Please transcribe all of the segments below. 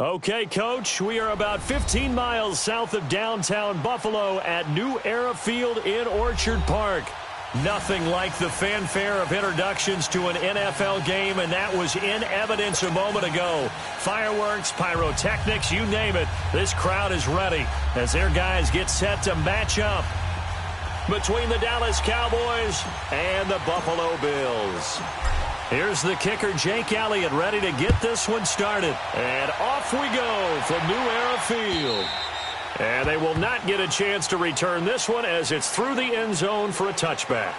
Okay, Coach, we are about 15 miles south of downtown Buffalo at New Era Field in Orchard Park. Nothing like the fanfare of introductions to an NFL game, and that was in evidence a moment ago. Fireworks, pyrotechnics, you name it. This crowd is ready as their guys get set to match up between the Dallas Cowboys and the Buffalo Bills. Here's the kicker, Jake Elliott, ready to get this one started. And off we go from New Era Field. And they will not get a chance to return this one as it's through the end zone for a touchback.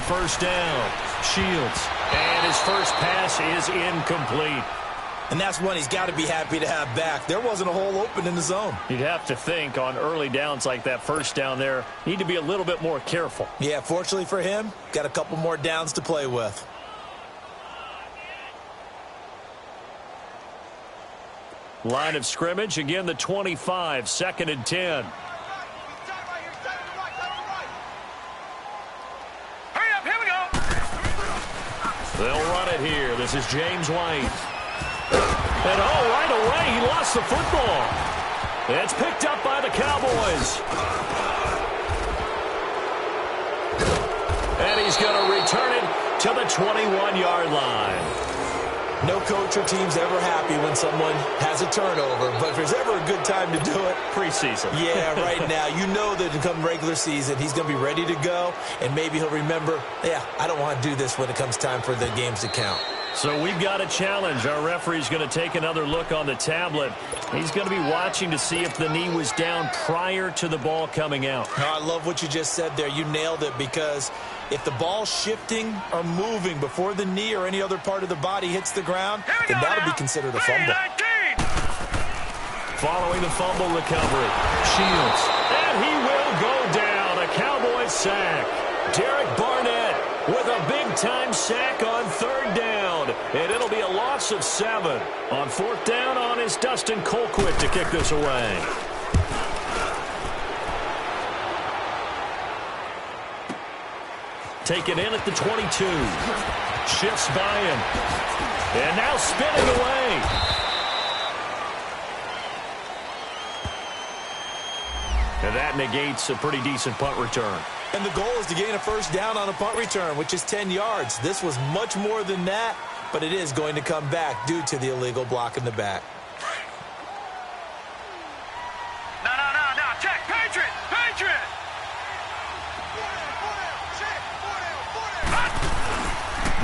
First down, Shields, and his first pass is incomplete. And that's one he's got to be happy to have back. There wasn't a hole open in the zone. You'd have to think on early downs like that first down there, need to be a little bit more careful. Yeah, fortunately for him, got a couple more downs to play with. Line of scrimmage, again the 25, 2nd and 10. They'll run it here. This is James White. And right away, he lost the football. It's picked up by the Cowboys. And he's going to return it to the 21-yard line. No coach or team's ever happy when someone has a turnover, but if there's ever a good time to do it, preseason. Yeah, right now. You know that come regular season, he's going to be ready to go, and maybe he'll remember, yeah, I don't want to do this when it comes time for the games to count. So we've got a challenge. Our referee's going to take another look on the tablet. He's going to be watching to see if the knee was down prior to the ball coming out. Oh, I love what you just said there. You nailed it, because if the ball's shifting or moving before the knee or any other part of the body hits the ground, then that'll be considered a fumble. Following the fumble recovery, Shields. And he will go down. A Cowboys sack. Derek Barnett with a big-time sack on 3rd down. And it'll be a loss of 7. On 4th down on is Dustin Colquitt to kick this away. Taken in at the 22. Shifts by him. And now spinning away. And that negates a pretty decent punt return. And the goal is to gain a first down on a punt return, which is 10 yards. This was much more than that, but it is going to come back due to the illegal block in the back. No. Check. Patriot.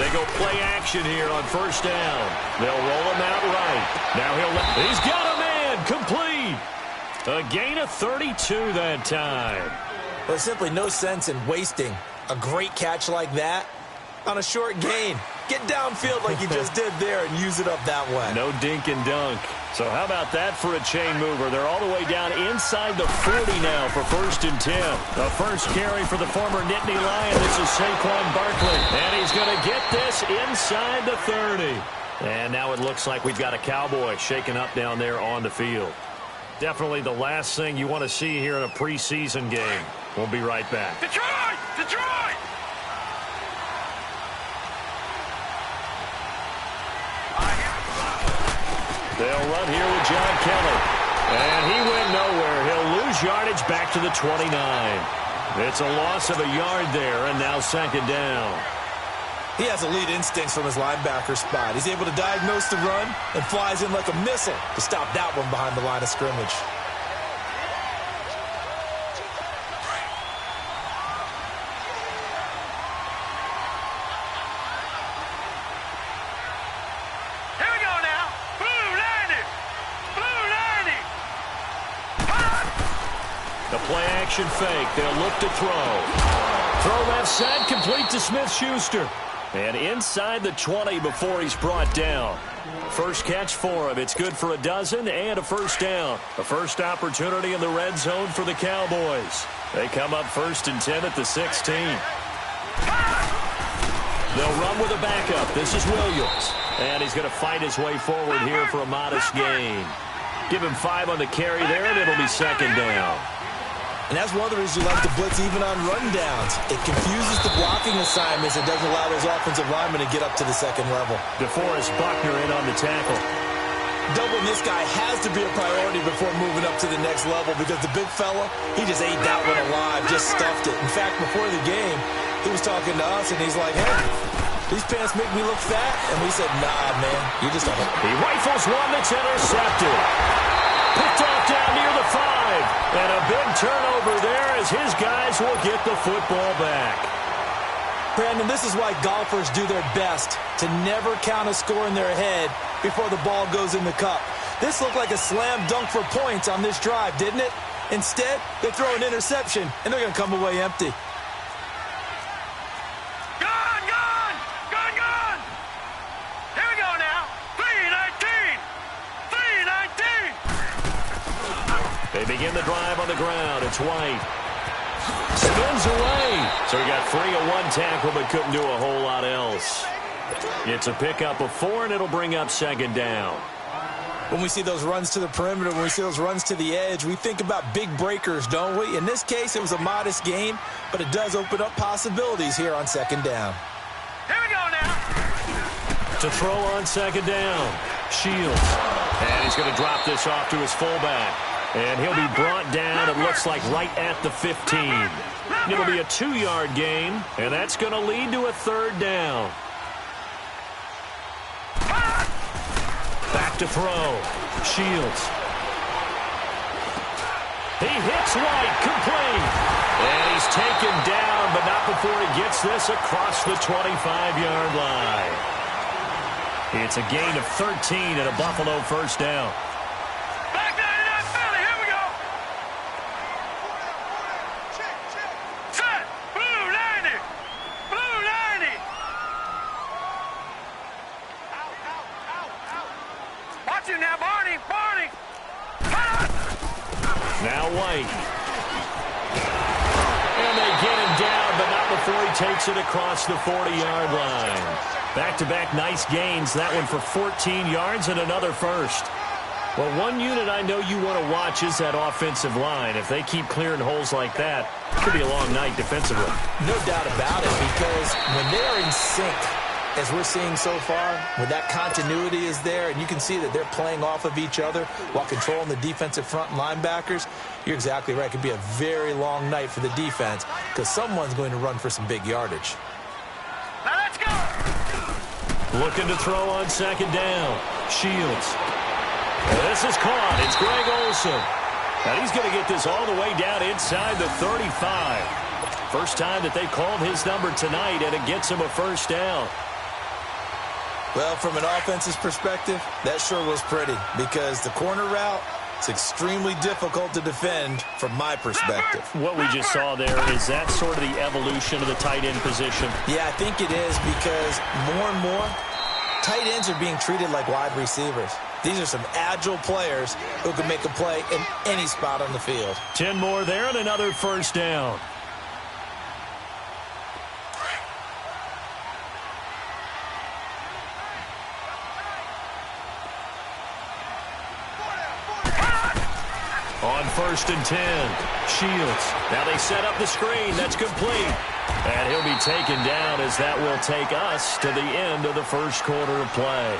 They go play action here on 1st down. They'll roll him out right. Now he's got a man. Complete. A gain of 32 that time. There's simply no sense in wasting a great catch like that on a short gain. Get downfield like you just did there and use it up that way. No dink and dunk. So how about that for a chain mover? They're all the way down inside the 40 now for 1st and 10. The first carry for the former Nittany Lion. This is Saquon Barkley. And he's going to get this inside the 30. And now it looks like we've got a Cowboy shaken up down there on the field. Definitely the last thing you want to see here in a preseason game. We'll be right back. Detroit! They'll run here with John Kelly. And he went nowhere. He'll lose yardage back to the 29. It's a loss of a yard there, and now 2nd down. He has elite instincts from his linebacker spot. He's able to diagnose the run and flies in like a missile to stop that one behind the line of scrimmage. Play-action fake. They'll look to throw. Throw left side, complete to Smith-Schuster. And inside the 20 before he's brought down. First catch for him. It's good for a dozen and a first down. A first opportunity in the red zone for the Cowboys. They come up 1st and 10 at the 16. They'll run with a backup. This is Williams. And he's going to fight his way forward here for a modest gain. Give him 5 on the carry there, and it'll be 2nd down. And that's one of the reasons you like to blitz even on rundowns. It confuses the blocking assignments and doesn't allow those offensive linemen to get up to the second level. DeForest Buckner in on the tackle. Doubling this guy has to be a priority before moving up to the next level because the big fella, he just ate that one alive, just stuffed it. In fact, before the game, he was talking to us, and he's like, hey, these pants make me look fat. And we said, nah, man, you're just a... He rifles one that's intercepted. Picked off down near the 5. And a big turnover there as his guys will get the football back. Brandon, this is why golfers do their best to never count a score in their head before the ball goes in the cup. This looked like a slam dunk for points on this drive, didn't it? Instead, they throw an interception, and they're going to come away empty. Gone, gone! Gone, gone! Here we go now. 3-19! 3-19! They begin the drive on the ground. It's White. Spins away. So he got 3 of 1 tackle, but couldn't do a whole lot else. It's a pickup of 4, and it'll bring up 2nd down. When we see those runs to the perimeter, when we see those runs to the edge, we think about big breakers, don't we? In this case, it was a modest gain, but it does open up possibilities here on 2nd down. Here we go now. To throw on 2nd down. Shields. And he's going to drop this off to his fullback. And he'll be brought down, it looks like, right at the 15. It'll be a 2-yard gain, and that's going to lead to a 3rd down. Back to throw. Shields. He hits White, complete. And he's taken down, but not before he gets this across the 25-yard line. It's a gain of 13 and a Buffalo 1st down. Back 99 Philly, here we go. Set. Blue 90. Blue 90. Watch him now, Barney. Barney. Now White. And they get him down, but not before he takes it across the 40-yard line. Back-to-back nice gains. That one for 14 yards and another first. Well, one unit I know you want to watch is that offensive line. If they keep clearing holes like that, it could be a long night defensively. No doubt about it, because when they're in sync, as we're seeing so far, when that continuity is there, and you can see that they're playing off of each other while controlling the defensive front linebackers, you're exactly right. It could be a very long night for the defense because someone's going to run for some big yardage. Now let's go. Looking to throw on 2nd down. Shields. This is caught. It's Greg Olsen. And he's going to get this all the way down inside the 35. First time that they called his number tonight, and it gets him a 1st down. Well, from an offense's perspective, that sure was pretty because the corner route is extremely difficult to defend from my perspective. What we just saw there, is that sort of the evolution of the tight end position? Yeah, I think it is because more and more, tight ends are being treated like wide receivers. These are some agile players who can make a play in any spot on the field. 10 more there and another 1st down. On 1st and 10, Shields. Now they set up the screen. That's complete. And he'll be taken down as that will take us to the end of the 1st quarter of play.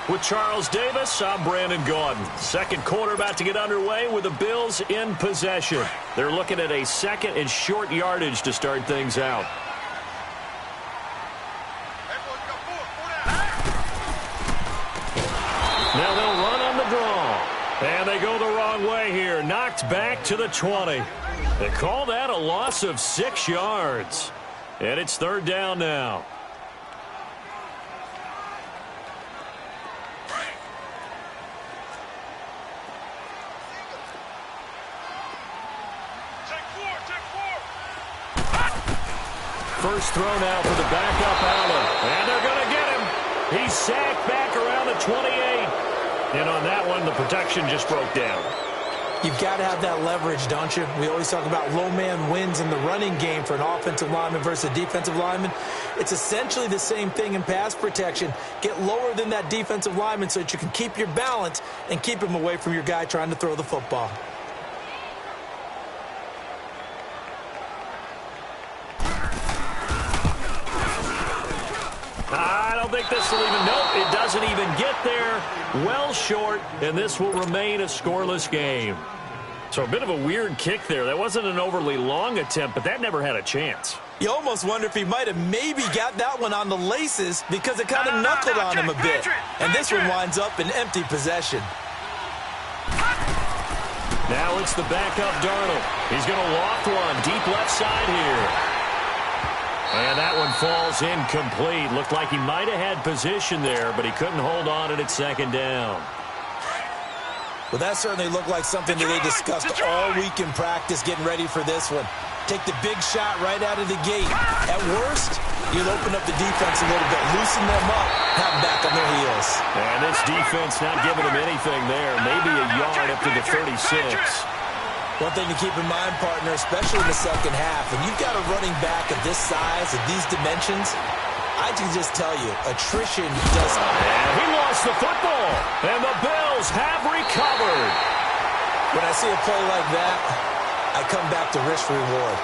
With Charles Davis, I'm Brandon Gaudin. 2nd quarter about to get underway with the Bills in possession. They're looking at a 2nd and short yardage to start things out. Now they'll run on the draw. And they go the wrong way here. Knocked back to the 20. They call that a loss of 6 yards. And it's 3rd down now. first throw now for the backup Allen. And they're going to get him. He's sacked back around the 28. And on that one, the protection just broke down. You've got to have that leverage, don't you? We always talk about low man wins in the running game for an offensive lineman versus a defensive lineman. It's essentially the same thing in pass protection. Get lower than that defensive lineman so that you can keep your balance and keep him away from your guy trying to throw the football. I don't think this will even, nope, it doesn't even get there. Well short, and this will remain a scoreless game. So a bit of a weird kick there. That wasn't an overly long attempt, but that never had a chance. You almost wonder if he might have maybe got that one on the laces because it kind of knuckled on him a bit. And this one winds up in empty possession. Now it's the backup Darnold. He's going to loft one deep left side here. And that one falls incomplete. Looked like he might have had position there, but he couldn't hold on at its second down. Well, that certainly looked like something that they discussed all week in practice getting ready for this one. Take the big shot right out of the gate. At worst, you'll open up the defense a little bit, loosen them up, have them back on their heels. And this defense not giving them anything there. Maybe a yard up to the 36. One thing to keep in mind, partner, especially in the second half, when you've got a running back of this size, of these dimensions, I can just tell you, attrition does not. And he lost the football, and the Bills have recovered. When I see a play like that, I come back to risk-reward.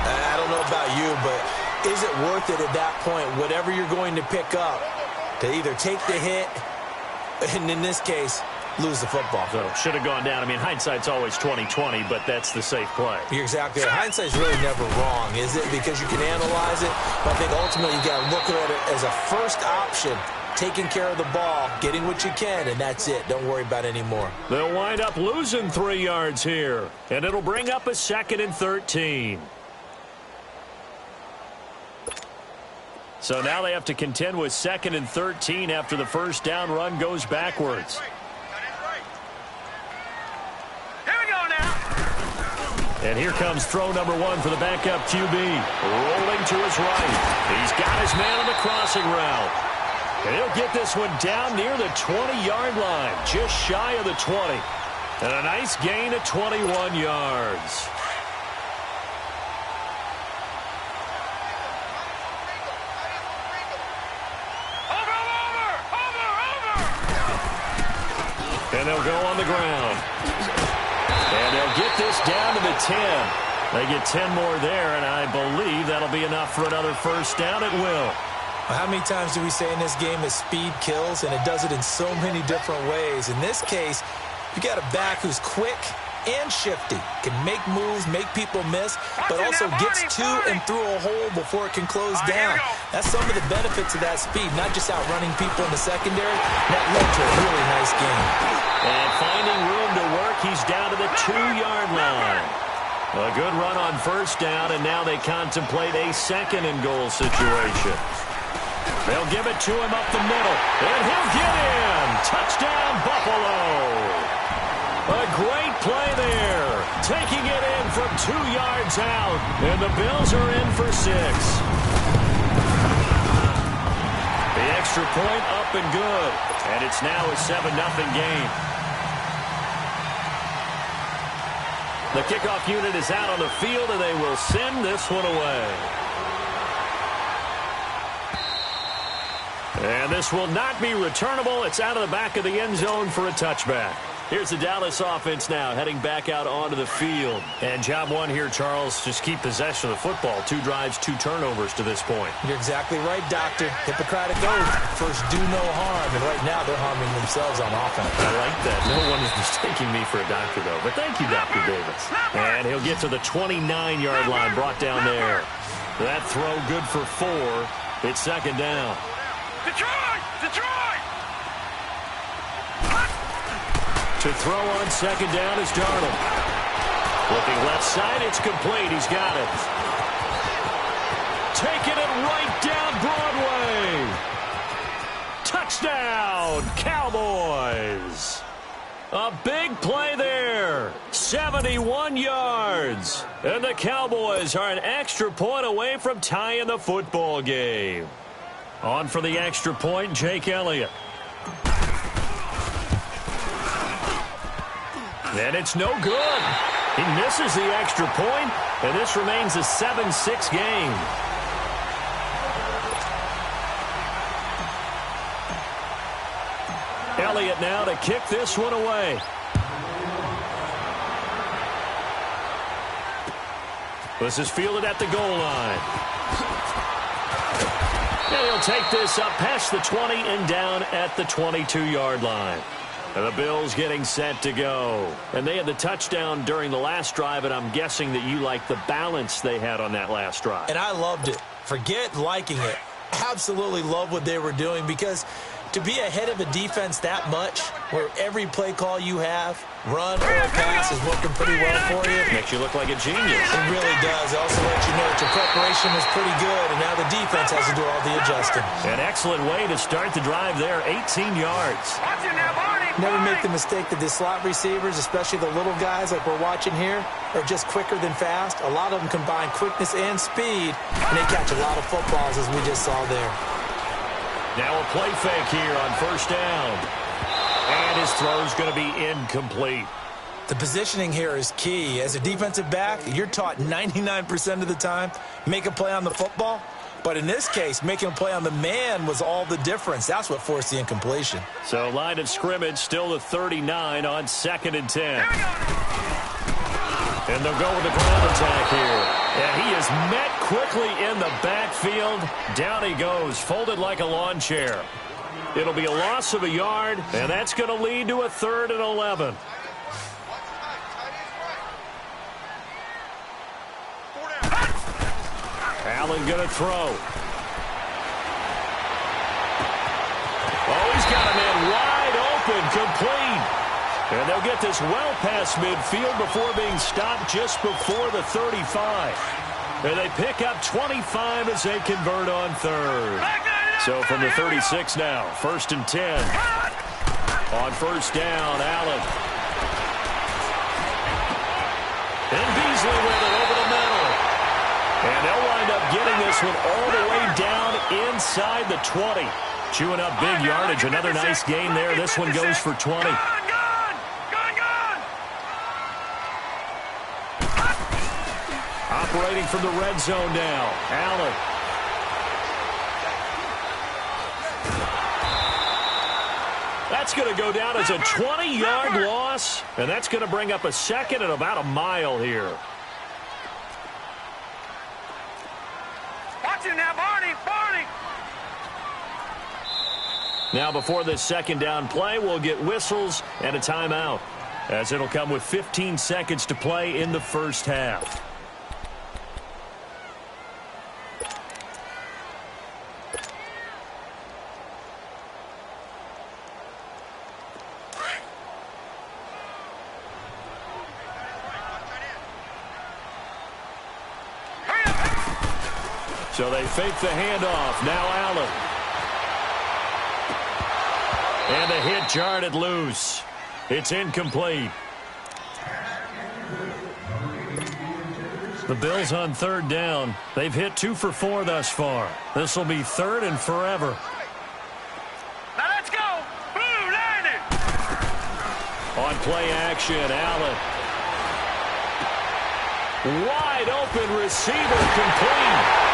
I don't know about you, but is it worth it at that point, whatever you're going to pick up, to either take the hit, and in this case, lose the football? So should have gone down. I mean, hindsight's always 20/20, but that's the safe play. You're exactly right. Hindsight's really never wrong, is it? Because you can analyze it, but I think ultimately you got to look at it as a first option, taking care of the ball, getting what you can, and that's it. Don't worry about any more. They'll wind up losing 3 yards here, and it'll bring up a 2nd and 13. So now they have to contend with 2nd and 13 after the first down run goes backwards. And here comes throw number 1 for the backup QB. Rolling to his right. He's got his man on the crossing route. And he'll get this one down near the 20-yard line, just shy of the 20. And a nice gain of 21 yards. And they'll go on the ground. And they'll get this down to the 10. They get 10 more there, and I believe that'll be enough for another first down. It will. How many times do we say in this game that speed kills, and it does it in so many different ways? In this case, you got a back who's quick and shifty, can make moves, make people miss, but also gets to and through a hole before it can close down. That's some of the benefits of that speed, not just outrunning people in the secondary. That led to a really nice game. And finding room to work, he's down to the 2-yard line. A good run on first down, and now they contemplate a 2nd and goal situation. They'll give it to him up the middle, and he'll get in. Touchdown, Buffalo. A great play there, taking it in from 2 yards out, and the Bills are in for 6. The extra point up and good, and it's now a 7-0 game. The kickoff unit is out on the field, and they will send this one away. And this will not be returnable. It's out of the back of the end zone for a touchback. Here's the Dallas offense now, heading back out onto the field. And job one here, Charles, just keep possession of the football. 2 drives, 2 turnovers to this point. You're exactly right, Doctor. Hippocratic oath. First, do no harm. And right now, they're harming themselves on offense. I like that. No one is mistaking me for a doctor, though. But thank you, Dr. Davis. And he'll get to the 29-yard line, brought down there. That throw good for 4. It's 2nd down. Detroit! Detroit! To throw on 2nd down is Darnold. Looking left side, it's complete. He's got it. Taking it right down Broadway. Touchdown, Cowboys. A big play there. 71 yards. And the Cowboys are an extra point away from tying the football game. On for the extra point, Jake Elliott. And it's no good. He misses the extra point, and this remains a 7-6 game. Elliott now to kick this one away. This is fielded at the goal line. And he'll take this up past the 20 and down at the 22-yard line. And the Bills getting set to go. And they had the touchdown during the last drive, and I'm guessing that you like the balance they had on that last drive. And I loved it. Forget liking it. Absolutely love what they were doing, because to be ahead of a defense that much, where every play call you have, run or pass, is working pretty well for you. Makes you look like a genius. It really does. It also lets you know that your preparation was pretty good, and now the defense has to do all the adjusting. An excellent way to start the drive there, 18 yards. Never make the mistake that the slot receivers, especially the little guys like we're watching here, are just quicker than fast. A lot of them combine quickness and speed, and they catch a lot of footballs, as we just saw there. Now a play fake here on first down. And his throw's going to be incomplete. The positioning here is key. As a defensive back, you're taught 99% of the time, make a play on the football. But in this case, making a play on the man was all the difference. That's what forced the incompletion. So line of scrimmage still the 39 on 2nd and 10. And they'll go with the ground attack here. And he is met quickly in the backfield. Down he goes, folded like a lawn chair. It'll be a loss of a yard, and that's going to lead to a 3rd and 11. Allen going to throw. Oh, he's got a man wide open, complete. And they'll get this well past midfield before being stopped just before the 35. And they pick up 25 as they convert on 3rd. So from the 36 now, 1st and 10. On first down, Allen. And Beasley with it over the middle. And they'll wind up getting this one all the way down inside the 20. Chewing up big yardage. Another nice gain there. This one goes for 20. Operating from the red zone now. Allen. That's going to go down as a 20-yard loss. And that's going to bring up a 2nd and about a mile here. Watch him now, Barney. Now before this 2nd down play, we'll get whistles and a timeout, as it'll come with 15 seconds to play in the first half. So they fake the handoff. Now Allen. And the hit jarred it loose. It's incomplete. The Bills on 3rd down. They've hit 2 for 4 thus far. This will be 3rd and forever. Now let's go. Blue, line it. On play action, Allen. Wide open receiver, complete.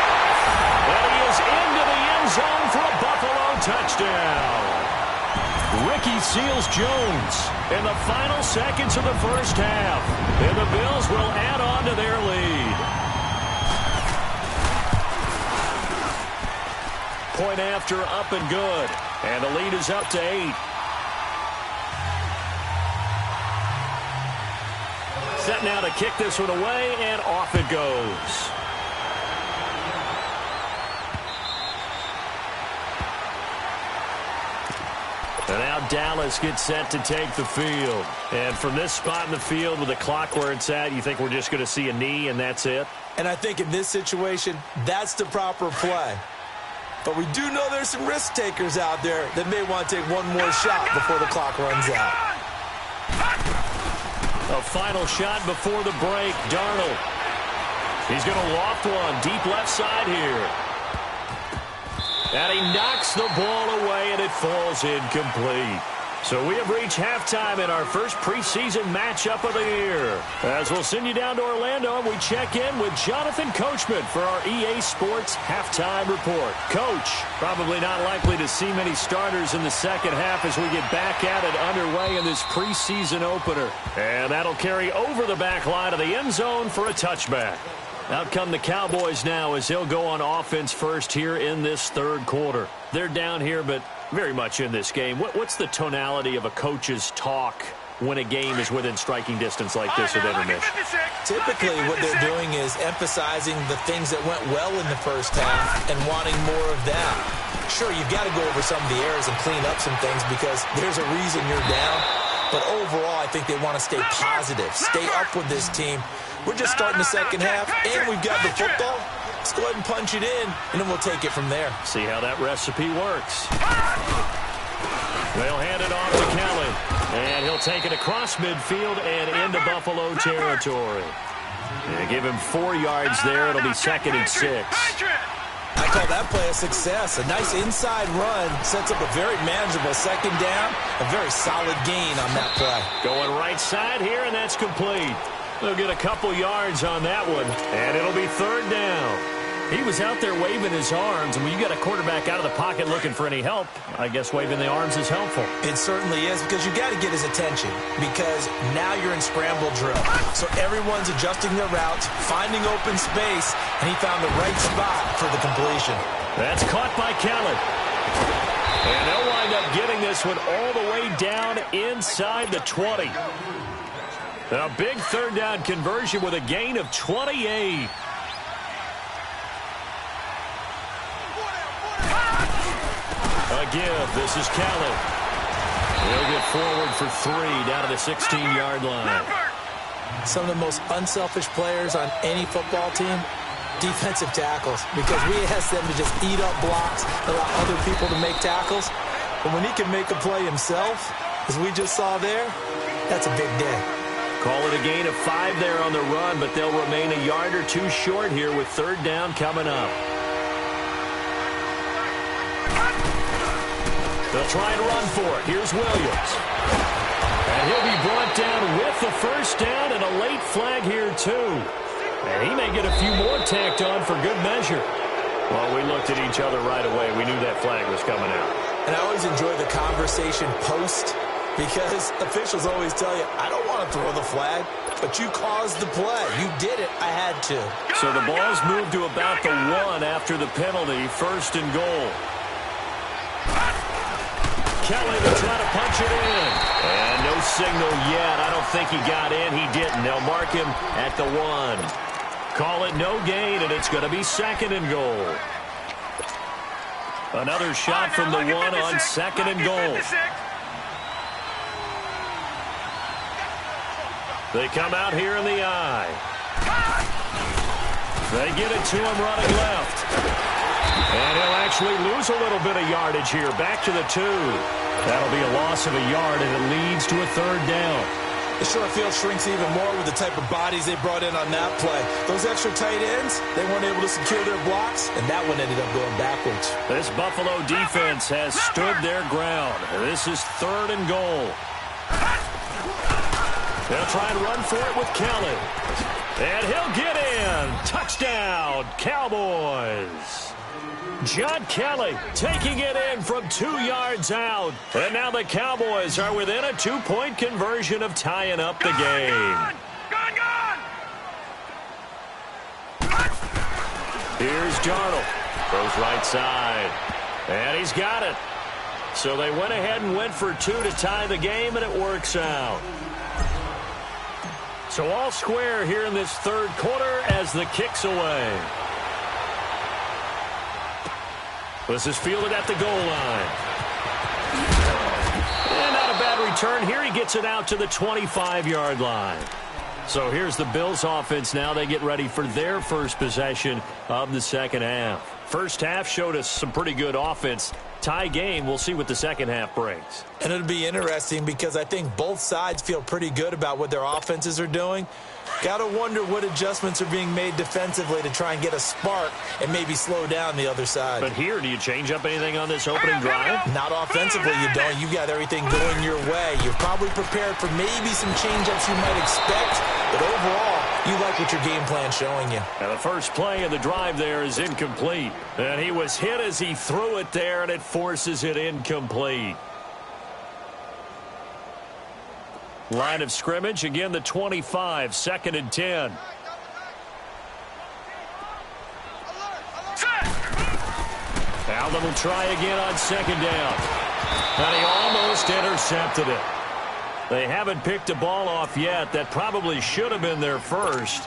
And he is into the end zone for a Buffalo touchdown. Ricky Seals-Jones in the final seconds of the first half. And the Bills will add on to their lead. Point after, up and good. And the lead is up to 8. Set now to kick this one away, and off it goes. And now Dallas gets set to take the field. And from this spot in the field with the clock where it's at, you think we're just going to see a knee and that's it? And I think in this situation, that's the proper play. But we do know there's some risk takers out there that may want to take one more shot before the clock runs out. A final shot before the break. Darnold. He's going to loft one deep left side here. And he knocks the ball away, and it falls incomplete. So we have reached halftime in our first preseason matchup of the year. As we'll send you down to Orlando, we check in with Jonathan Coachman for our EA Sports Halftime Report. Coach, probably not likely to see many starters in the second half as we get back at it underway in this preseason opener. And that'll carry over the back line of the end zone for a touchback. Out come the Cowboys now as they'll go on offense first here in this third quarter. They're down here, but very much in this game. What's the tonality of a coach's talk when a game is within striking distance like this at intermission? Typically what they're doing is emphasizing the things that went well in the first half and wanting more of that. Sure, you've got to go over some of the errors and clean up some things because there's a reason you're down. But overall, I think they want to stay positive, stay up with this team. We're just starting the second half, and we've got the football. Let's go ahead and punch it in, and then we'll take it from there. See how that recipe works. They'll hand it off to Kelly, and he'll take it across midfield and into Buffalo territory. They give him 4 yards there. It'll be 2nd and 6. I call that play a success. A nice inside run sets up a very manageable second down. A very solid gain on that play. Going right side here, and that's complete. They'll get a couple yards on that one, and it'll be 3rd down. He was out there waving his arms, and when you got a quarterback out of the pocket looking for any help, I guess waving the arms is helpful. It certainly is, because you got to get his attention, because now you're in scramble drill. So everyone's adjusting their routes, finding open space, and he found the right spot for the completion. That's caught by Kelly. And they'll wind up getting this one all the way down inside the 20. A big 3rd down conversion with a gain of 28. A give. This is Kelly. He'll get forward for 3 down to the 16-yard line. Some of the most unselfish players on any football team, defensive tackles, because we ask them to just eat up blocks, allow other people to make tackles. But when he can make a play himself, as we just saw there, that's a big day. Call it a gain of 5 there on the run, but they'll remain a yard or 2 short here with 3rd down coming up. They'll try and run for it. Here's Williams. And he'll be brought down with the 1st down and a late flag here too. And he may get a few more tacked on for good measure. Well, we looked at each other right away. We knew that flag was coming out. And I always enjoy the conversation post, because officials always tell you, I don't want to throw the flag, but you caused the play. You did it. I had to. So the ball's moved to about the 1 after the penalty, 1st and goal. Kelly to try to punch it in. And no signal yet. I don't think he got in. He didn't. They'll mark him at the 1. Call it no gain, and it's going to be 2nd and goal. Another shot from the 1 on 2nd and goal. They come out here in the eye. They get it to him running left. And he'll actually lose a little bit of yardage here. Back to the 2. That'll be a loss of a yard, and it leads to a 3rd down. The short field shrinks even more with the type of bodies they brought in on that play. Those extra tight ends, they weren't able to secure their blocks, and that one ended up going backwards. This Buffalo defense has stood their ground. This is 3rd and goal. They'll try and run for it with Kelly. And he'll get in. Touchdown, Cowboys. John Kelly taking it in from 2 yards out. And now the Cowboys are within a 2-point conversion of tying up the game. Gone! Here's Darnold. Goes right side. And he's got it. So they went ahead and went for 2 to tie the game, and it works out. So all square here in this 3rd quarter as the kick's away. This is fielded at the goal line. And not a bad return here. He gets it out to the 25-yard line. So here's the Bills offense now. They get ready for their first possession of the second half. First half showed us some pretty good offense. Tie game. We'll see what the second half brings. And it'll be interesting because I think both sides feel pretty good about what their offenses are doing. Got to wonder what adjustments are being made defensively to try and get a spark and maybe slow down the other side. But here, do you change up anything on this opening drive? Not offensively, you don't. You've got everything going your way. You're probably prepared for maybe some change-ups you might expect, but overall, you like what your game plan's showing you. And the first play of the drive there is incomplete. And he was hit as he threw it there, and it forces it incomplete. Line of scrimmage, again the 25, 2nd and 10. Allen will try again on 2nd down. And he almost intercepted it. They haven't picked a ball off yet. That probably should have been their first.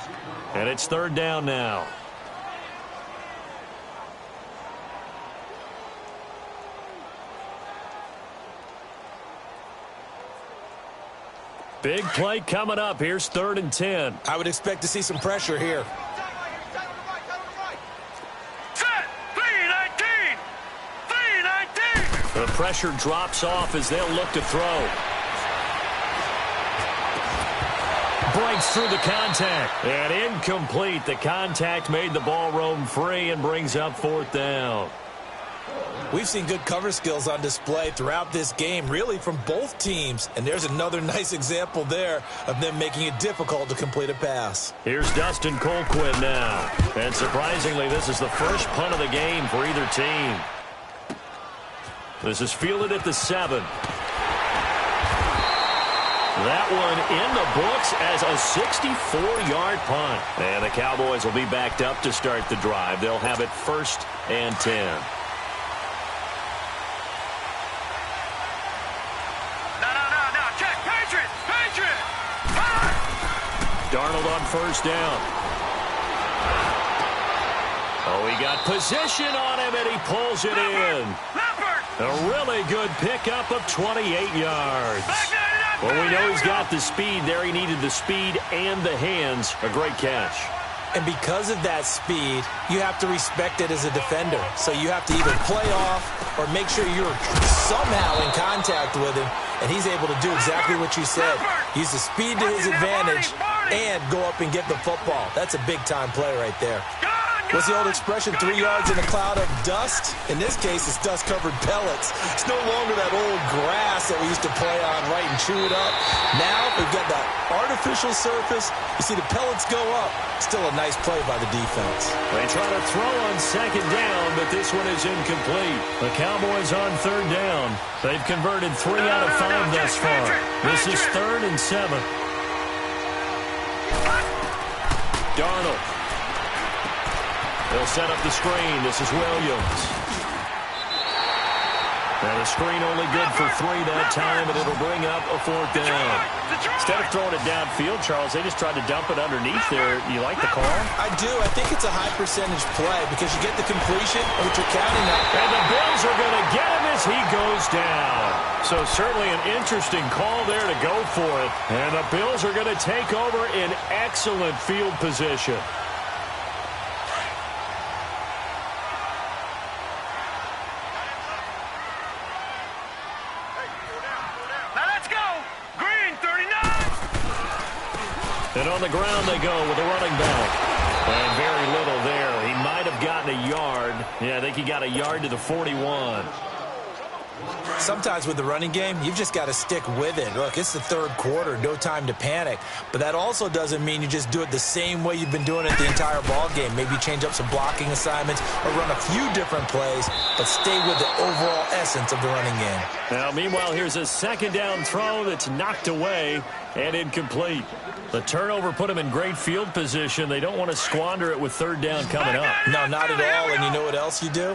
And it's 3rd down now. Big play coming up. Here's 3rd and 10. I would expect to see some pressure here. Set. 3-19. 3-19. The pressure drops off as they'll look to throw. Breaks through the contact. And incomplete. The contact made the ball roam free and brings up 4th down. We've seen good cover skills on display throughout this game, really from both teams. And there's another nice example there of them making it difficult to complete a pass. Here's Dustin Colquitt now. And surprisingly, this is the first punt of the game for either team. This is fielded at the 7. That one in the books as a 64-yard punt. And the Cowboys will be backed up to start the drive. They'll have it 1st and 10. Darnold on 1st down. Oh, he got position on him, and he pulls it in. A really good pickup of 28 yards. Well, we know he's got the speed there. He needed the speed and the hands. A great catch. And because of that speed, you have to respect it as a defender. So you have to either play off or make sure you're somehow in contact with him, and he's able to do exactly what you said. Use the speed to his advantage and go up and get the football. That's a big-time play right there. What's the old expression, 3 yards in a cloud of dust? In this case, it's dust-covered pellets. It's no longer that old grass that we used to play on, right, and chew it up. Now we've got that artificial surface. You see the pellets go up. Still a nice play by the defense. They try to throw on 2nd down, but this one is incomplete. The Cowboys on 3rd down. They've converted 3 out of 5 thus far. This is 3rd and 7. Darnold. They'll set up the screen. This is Williams. And the screen only good for 3 that time, and it'll bring up a 4th down. Instead of throwing it downfield, Charles, they just tried to dump it underneath there. You like the call? I do. I think it's a high-percentage play because you get the completion, which you're counting on. And the Bills are going to get him as he goes down. So certainly an interesting call there to go for it. And the Bills are going to take over in excellent field position. And on the ground they go with a running back. And very little there. He might have gotten a yard. Yeah, I think he got a yard to the 41. Sometimes with the running game, you've just got to stick with it. Look, it's the 3rd quarter, no time to panic. But that also doesn't mean you just do it the same way you've been doing it the entire ball game. Maybe change up some blocking assignments or run a few different plays, but stay with the overall essence of the running game. Now, meanwhile, here's a 2nd down throw that's knocked away and incomplete. The turnover put them in great field position. They don't want to squander it with 3rd down coming up. No, not at all. And you know what else you do?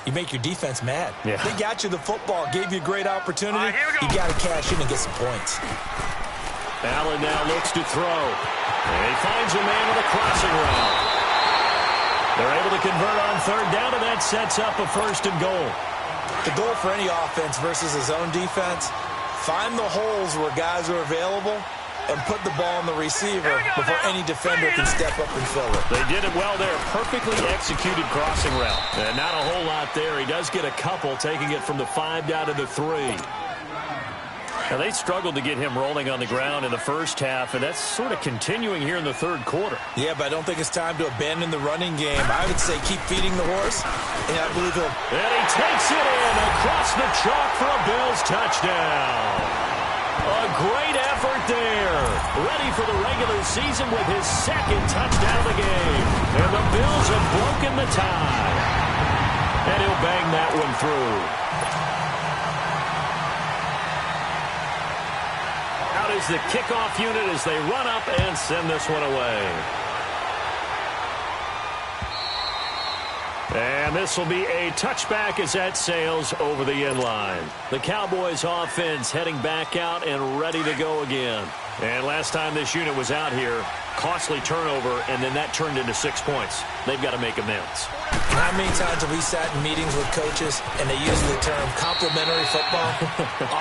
You make your defense mad. Yeah. They got you the football, gave you a great opportunity. You got to cash in and get some points. Allen now looks to throw. And he finds a man with a crossing route. They're able to convert on 3rd down, and that sets up a 1st and goal. The goal for any offense versus his own defense, find the holes where guys are available and put the ball on the receiver before any defender can step up and fill it. They did it well there. Perfectly executed crossing route. And not a whole lot there. He does get a couple, taking it from the 5 down to the 3. Now, they struggled to get him rolling on the ground in the first half, and that's sort of continuing here in the third quarter. Yeah, but I don't think it's time to abandon the running game. I would say keep feeding the horse, and I believe he'll... And he takes it in across the chalk for a Bills touchdown. A great effort there. Ready for the regular season with his second touchdown of the game. And the Bills have broken the tie. And he'll bang that one through. Out is the kickoff unit as they run up and send this one away. And this will be a touchback as that sails over the end line. The Cowboys offense heading back out and ready to go again. And last time this unit was out here, costly turnover, and then that turned into 6 points. They've got to make amends. How many times have we sat in meetings with coaches and they use the term complementary football?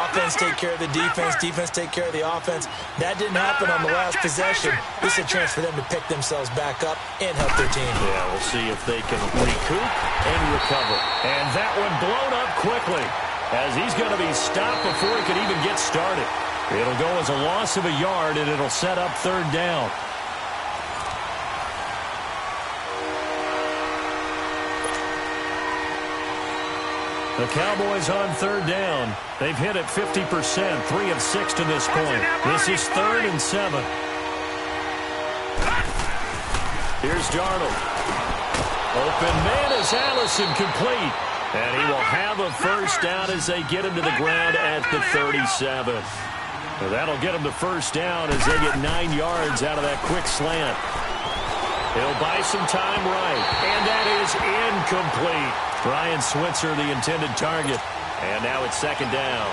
Offense take care of the defense, defense take care of the offense. That didn't happen on the last possession. This is a chance for them to pick themselves back up and help their team. Yeah, we'll see if they can recoup and recover. And that one blown up quickly as he's going to be stopped before he could even get started. It'll go as a loss of a yard, and it'll set up third down. The Cowboys on third down. They've hit it 50%, 3 of 6 to this point. This is 3rd and 7. Here's Darnold. Open man is Allison, complete. And he will have a first down as they get him to the ground at the 37. Well, that'll get him the first down as they get 9 yards out of that quick slant. He'll buy some time right. And that is incomplete. Brian Switzer, the intended target. And now it's 2nd down.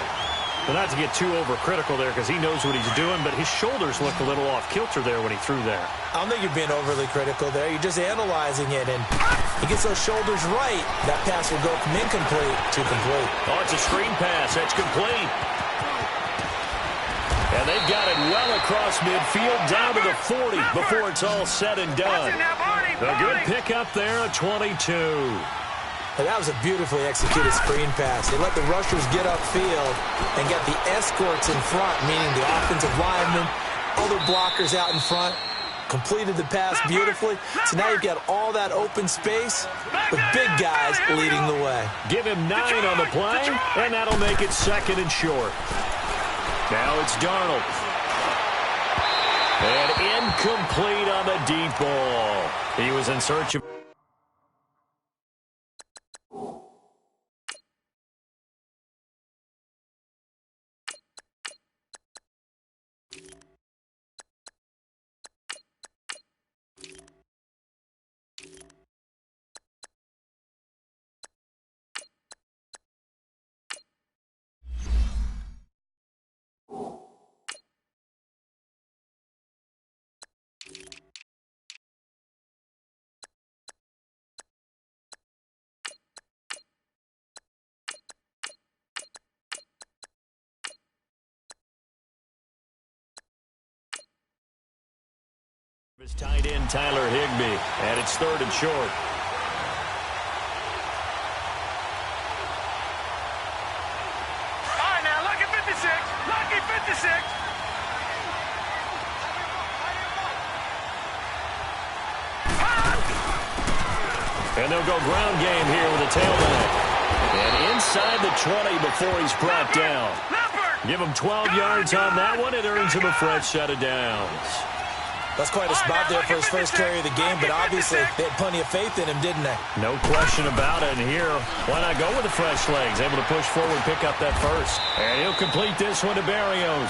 Well, not to get too overcritical there because he knows what he's doing, but his shoulders looked a little off kilter there when he threw that. I don't think you're being overly critical there. You're just analyzing it, and he gets those shoulders right. That pass will go from incomplete to complete. Oh, it's a screen pass. That's complete. And they've got it well across midfield down to the 40 before it's all said and done. A good pickup there, a 22. And that was a beautifully executed screen pass. They let the rushers get upfield and got the escorts in front, meaning the offensive linemen, other blockers out in front, completed the pass beautifully. So now you've got all that open space with big guys leading the way. Give him 9 on the play, and that'll make it 2nd and short. Now it's Darnold. And incomplete on the deep ball. He was in search of... His tight end, Tyler Higbee, and it's 3rd and short. All right, now, lucky 56. Lucky 56. And they'll go ground game here with a tailback. And inside the 20 before he's brought down. Give him 12 yards on that one. It earns him a fresh set of downs. That's quite a spot there for his first carry of the game, but obviously they had plenty of faith in him, didn't they? No question about it. And here, why not go with the fresh legs? Able to push forward, pick up that first. And he'll complete this one to Barrios.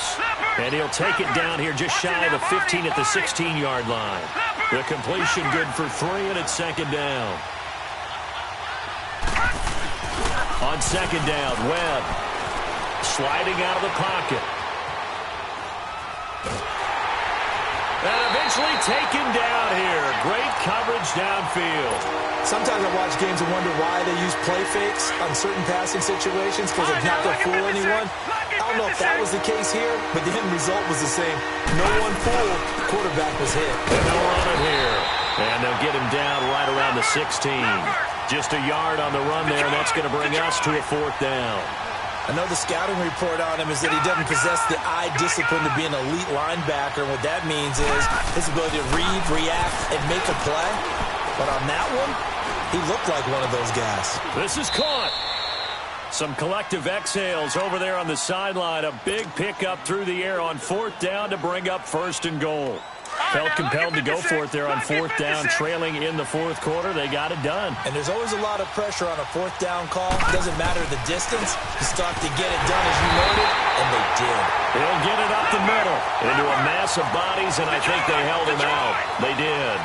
And he'll take it down here just shy of the 15 at the 16-yard line. The completion good for 3, and it's 2nd down. On 2nd down, Webb sliding out of the pocket. And eventually taken down here. Great coverage downfield. Sometimes I watch games and wonder why they use play fakes on certain passing situations because it's not going to fool anyone. I don't know if that was the case here, but the end result was the same. No one fooled. The quarterback was hit. And they'll run it here. And they'll get him down right around the 16. Just a yard on the run there, and that's going to bring us to a 4th down. I know the scouting report on him is that he doesn't possess the eye discipline to be an elite linebacker. And what that means is his ability to read, react, and make a play. But on that one, he looked like one of those guys. This is caught. Some collective exhales over there on the sideline. A big pickup through the air on 4th down to bring up 1st and goal. Felt compelled to go for it there on 4th down, trailing in the 4th quarter. They got it done. And there's always a lot of pressure on a 4th down call. It doesn't matter the distance. Just start to get it done as you noted, and they did. They'll get it up the middle into a mass of bodies, and I think they held him out. They did.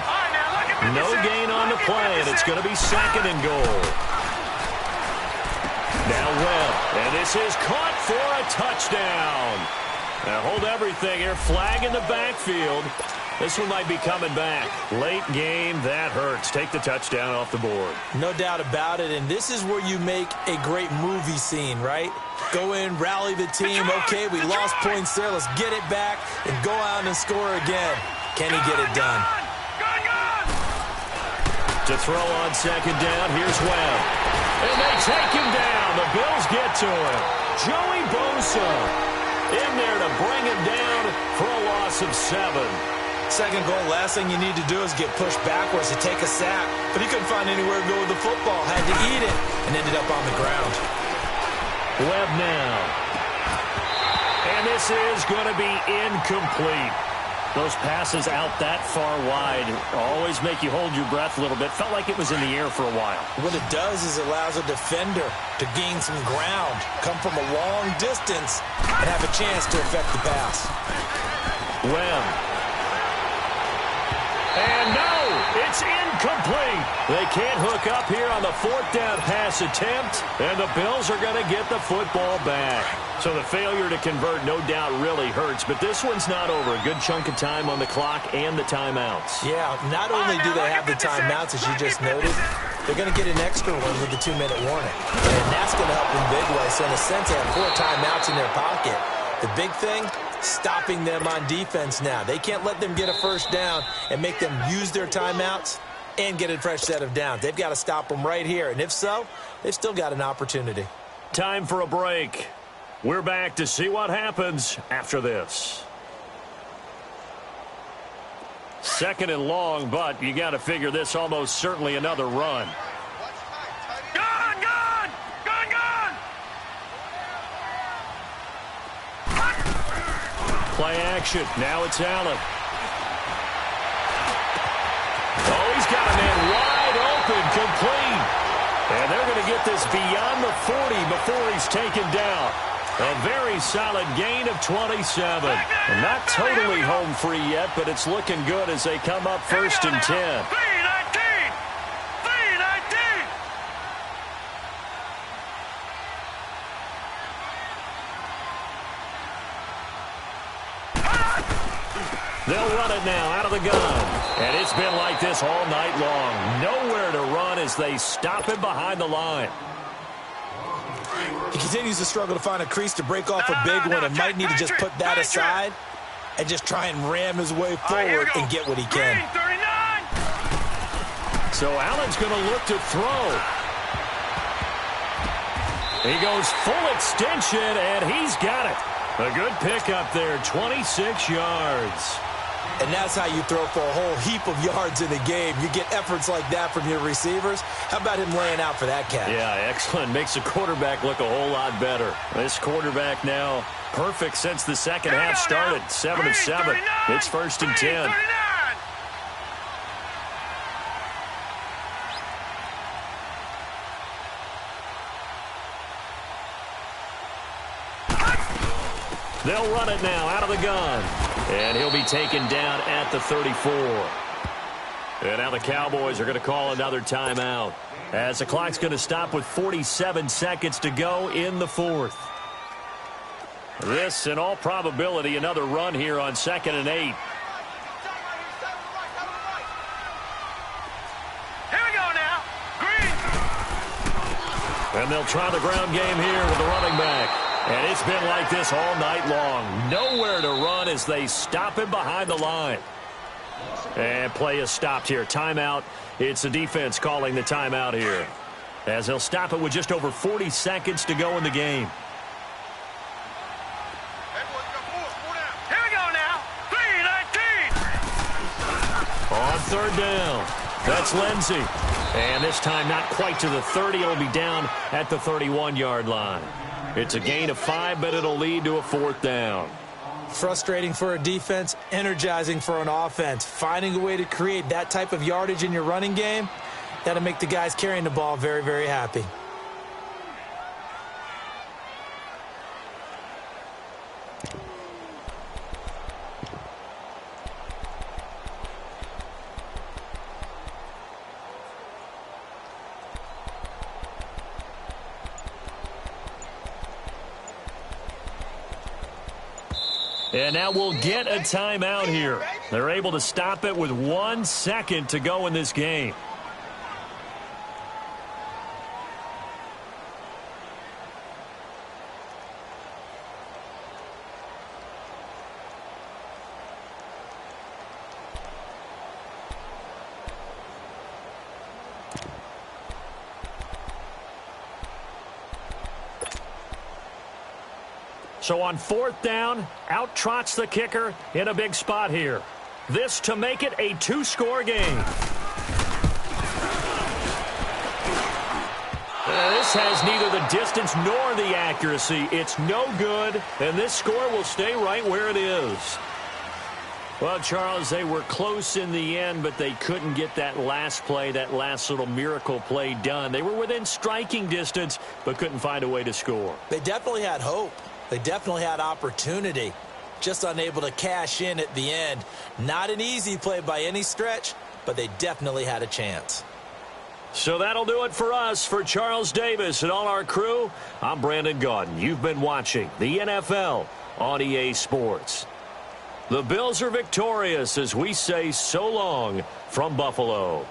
No gain on the play, and it's going to be 2nd and goal. Now Webb, and this is caught for a touchdown. Now hold everything here. Flag in the backfield. This one might be coming back. Late game, that hurts. Take the touchdown off the board. No doubt about it, and this is where you make a great movie scene, right? Go in, rally the team. Okay, we lost points there. Let's get it back and go out and score again. Can he get it done? To throw on 2nd down, here's Webb. And they take him down. The Bills get to him. Joey Bosa in there to bring him down for a loss of 7. 2nd goal, last thing you need to do is get pushed backwards to take a sack. But he couldn't find anywhere to go with the football. Had to eat it and ended up on the ground. Webb now. And this is going to be incomplete. Those passes out that far wide always make you hold your breath a little bit. Felt like it was in the air for a while. What it does is it allows a defender to gain some ground, come from a long distance, and have a chance to affect the pass. Webb. And no, it's incomplete. They can't hook up here on the 4th down pass attempt, and the Bills are going to get the football back. So the failure to convert no doubt really hurts, but this one's not over. A good chunk of time on the clock and the timeouts. Yeah, not only do they have the timeouts, as you just noted, they're going to get an extra one with the 2-minute warning. And that's going to help in big ways. So in a sense, they have 4 timeouts in their pocket. The big thing, stopping them on defense now. They can't let them get a 1st down and make them use their timeouts and get a fresh set of downs. They've got to stop them right here. And if so, they've still got an opportunity. Time for a break. We're back to see what happens after this. 2nd and long, but you got to figure this almost certainly another run. Gone! Play action. Now it's Allen. Oh, he's got a man wide open, complete. And they're going to get this beyond the 40 before he's taken down. A very solid gain of 27. And not totally home free yet, but it's looking good as they come up 1st and 10. 3-19! They'll run it now out of the gun. And it's been like this all night long. Nowhere to run as they stop him behind the line. He continues to struggle to find a crease to break off a big one and might need to just put that aside and just try and ram his way forward and get what he can. So Allen's going to look to throw. He goes full extension, and he's got it. A good pickup there, 26 yards. And that's how you throw for a whole heap of yards in a game. You get efforts like that from your receivers. How about him laying out for that catch? Yeah, excellent. Makes the quarterback look a whole lot better. This quarterback now perfect since the second half started. 7 of 7. It's 1st and 10. They'll run it now out of the gun. And he'll be taken down at the 34. And now the Cowboys are going to call another timeout, as the clock's going to stop with 47 seconds to go in the 4th. This, in all probability, another run here on 2nd and 8. And they'll try the ground game here with the running back. And it's been like this all night long. Nowhere to run as they stop him behind the line. And play is stopped here. Timeout. It's the defense calling the timeout here, as they'll stop it with just over 40 seconds to go in the game. Here we go now. 3-19. On third down, that's Lindsey. And this time not quite to the 30. It'll be down at the 31-yard line. It's a gain of 5, but it'll lead to a fourth down. Frustrating for a defense, energizing for an offense. Finding a way to create that type of yardage in your running game, that'll make the guys carrying the ball very, very happy. And now we'll get a timeout here. They're able to stop it with 1 second to go in this game. So on fourth down, out trots the kicker in a big spot here. This to make it a 2-score game. This has neither the distance nor the accuracy. It's no good, and this score will stay right where it is. Well, Charles, they were close in the end, but they couldn't get that last play, that last little miracle play done. They were within striking distance, but couldn't find a way to score. They definitely had hope. They definitely had opportunity, just unable to cash in at the end. Not an easy play by any stretch, but they definitely had a chance. So that'll do it for us. For Charles Davis and all our crew, I'm Brandon Gaudin. You've been watching the NFL on EA Sports. The Bills are victorious as we say so long from Buffalo.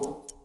you